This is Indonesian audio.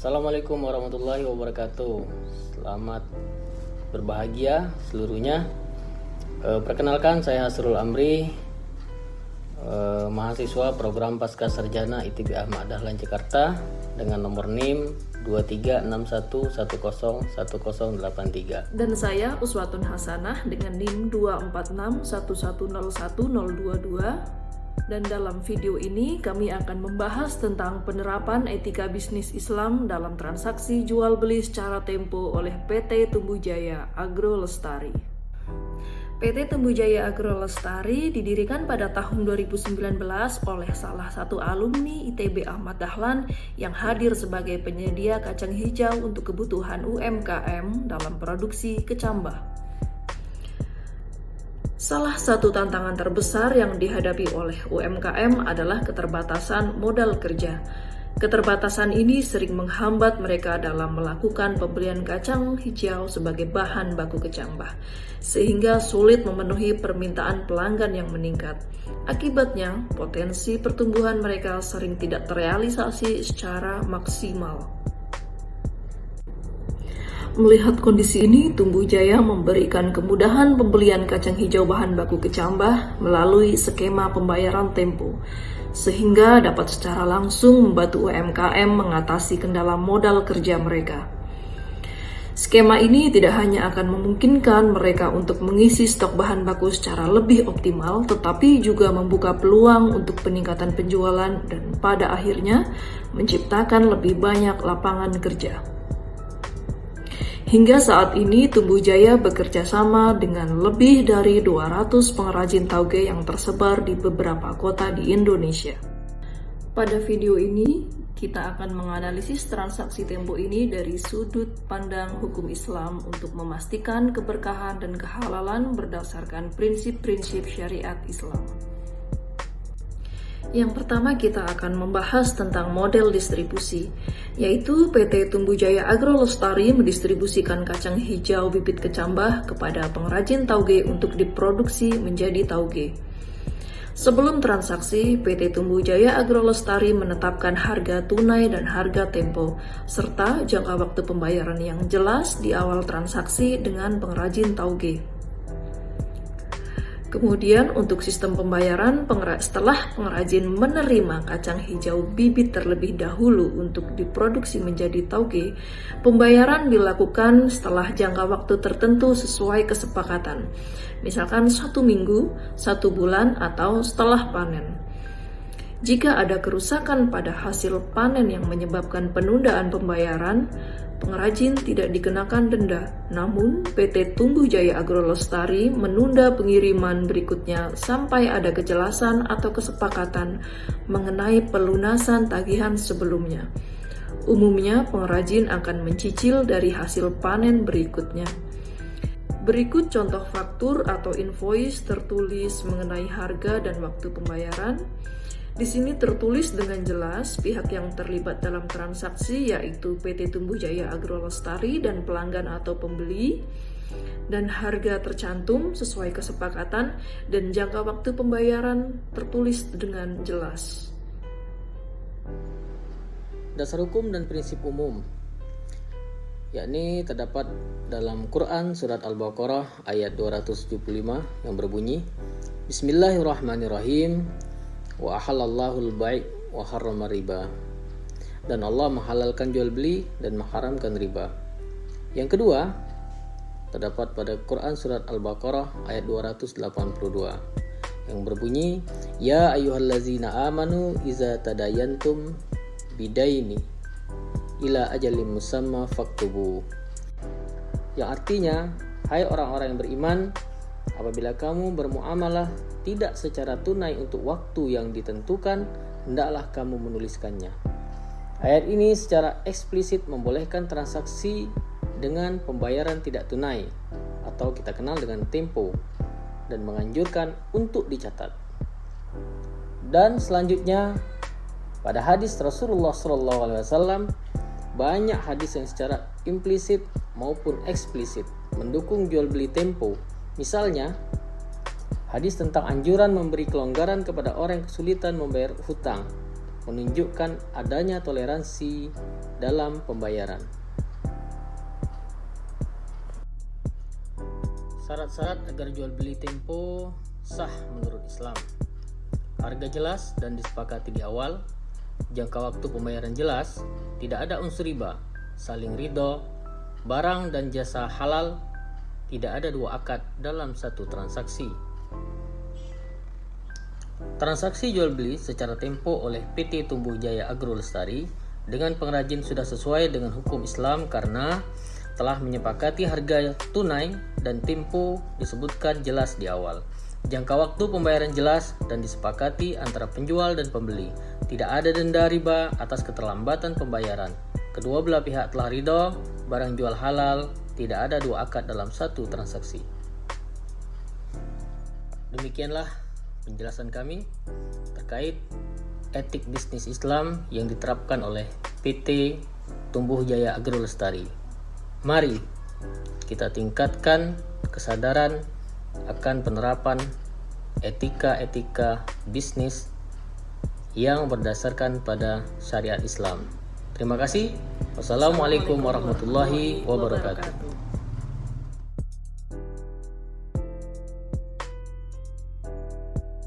Assalamualaikum warahmatullahi wabarakatuh. Selamat berbahagia seluruhnya. Perkenalkan, saya Hasrul Amri, mahasiswa program Pasca Sarjana ITB Ahmad Dahlan Jakarta dengan nomor NIM 2361101083. Dan saya Uswatun Hasanah dengan NIM 24611011022. Dan dalam video ini kami akan membahas tentang penerapan etika bisnis Islam dalam transaksi jual beli secara tempo oleh PT Tumbuh Jaya Agro Lestari. PT Tumbuh Jaya Agro Lestari didirikan pada tahun 2019 oleh salah satu alumni ITB Ahmad Dahlan yang hadir sebagai penyedia kacang hijau untuk kebutuhan UMKM dalam produksi kecambah. Salah satu tantangan terbesar yang dihadapi oleh UMKM adalah keterbatasan modal kerja. Keterbatasan ini sering menghambat mereka dalam melakukan pembelian kacang hijau sebagai bahan baku kecambah, sehingga sulit memenuhi permintaan pelanggan yang meningkat. Akibatnya, potensi pertumbuhan mereka sering tidak terrealisasi secara maksimal. Melihat kondisi ini, Tumbuh Jaya memberikan kemudahan pembelian kacang hijau bahan baku kecambah melalui skema pembayaran tempo, sehingga dapat secara langsung membantu UMKM mengatasi kendala modal kerja mereka. Skema ini tidak hanya akan memungkinkan mereka untuk mengisi stok bahan baku secara lebih optimal, tetapi juga membuka peluang untuk peningkatan penjualan dan pada akhirnya menciptakan lebih banyak lapangan kerja. Hingga saat ini, Tumbuh Jaya bekerja sama dengan lebih dari 200 pengrajin tauge yang tersebar di beberapa kota di Indonesia. Pada video ini, kita akan menganalisis transaksi tempo ini dari sudut pandang hukum Islam untuk memastikan keberkahan dan kehalalan berdasarkan prinsip-prinsip syariat Islam. Yang pertama, kita akan membahas tentang model distribusi, yaitu PT Tumbuh Jaya Agro Lestari mendistribusikan kacang hijau bibit kecambah kepada pengrajin tauge untuk diproduksi menjadi tauge. Sebelum transaksi, PT Tumbuh Jaya Agro Lestari menetapkan harga tunai dan harga tempo, serta jangka waktu pembayaran yang jelas di awal transaksi dengan pengrajin tauge. Kemudian untuk sistem pembayaran, setelah pengrajin menerima kacang hijau bibit terlebih dahulu untuk diproduksi menjadi tauge, pembayaran dilakukan setelah jangka waktu tertentu sesuai kesepakatan, misalkan 1 minggu, 1 bulan, atau setelah panen. Jika ada kerusakan pada hasil panen yang menyebabkan penundaan pembayaran, pengrajin tidak dikenakan denda, namun PT Tumbuh Jaya Agro Lestari menunda pengiriman berikutnya sampai ada kejelasan atau kesepakatan mengenai pelunasan tagihan sebelumnya. Umumnya, pengrajin akan mencicil dari hasil panen berikutnya. Berikut contoh faktur atau invoice tertulis mengenai harga dan waktu pembayaran. Di sini tertulis dengan jelas pihak yang terlibat dalam transaksi, yaitu PT Tumbuh Jaya Agro Lestari dan pelanggan atau pembeli, dan harga tercantum sesuai kesepakatan dan jangka waktu pembayaran tertulis dengan jelas. Dasar hukum dan prinsip umum, yakni terdapat dalam Quran Surat Al-Baqarah ayat 275 yang berbunyi, Bismillahirrahmanirrahim, wa ahallallahu al-bai' wa harrama riba. Dan Allah menghalalkan jual beli dan mengharamkan riba. Yang kedua, terdapat pada Quran Surat Al-Baqarah ayat 282 yang berbunyi, Ya ayyuhallazina amanu iza tadayantum bidaini ila ajalim musamma faktubu. Yang artinya, hai orang-orang yang beriman, apabila kamu bermuamalah tidak secara tunai untuk waktu yang ditentukan, hendaklah kamu menuliskannya. Ayat ini secara eksplisit membolehkan transaksi dengan pembayaran tidak tunai atau kita kenal dengan tempo dan menganjurkan untuk dicatat. Dan selanjutnya, pada hadis Rasulullah SAW, banyak hadis yang secara implisit maupun eksplisit mendukung jual beli tempo. Misalnya, hadis tentang anjuran memberi kelonggaran kepada orang yang kesulitan membayar hutang menunjukkan adanya toleransi dalam pembayaran. Syarat-syarat agar jual beli Tempo sah menurut Islam: harga jelas dan disepakati di awal, jangka waktu pembayaran jelas, tidak ada unsur riba, saling ridho, barang dan jasa halal, tidak ada dua akad dalam satu transaksi. Transaksi jual beli secara Tempo oleh PT Tumbuh Jaya Agro Lestari dengan pengrajin sudah sesuai dengan hukum Islam karena telah menyepakati harga tunai dan Tempo disebutkan jelas di awal. Jangka waktu pembayaran jelas dan disepakati antara penjual dan pembeli. Tidak ada denda riba atas keterlambatan pembayaran. Kedua belah pihak telah ridho, barang jual halal, tidak ada dua akad dalam satu transaksi. Demikianlah penjelasan kami terkait etik bisnis Islam yang diterapkan oleh PT Tumbuh Jaya Agro Lestari. Mari kita tingkatkan kesadaran akan penerapan etika-etika bisnis yang berdasarkan pada syariat Islam. Terima kasih. Wassalamualaikum warahmatullahi wabarakatuh.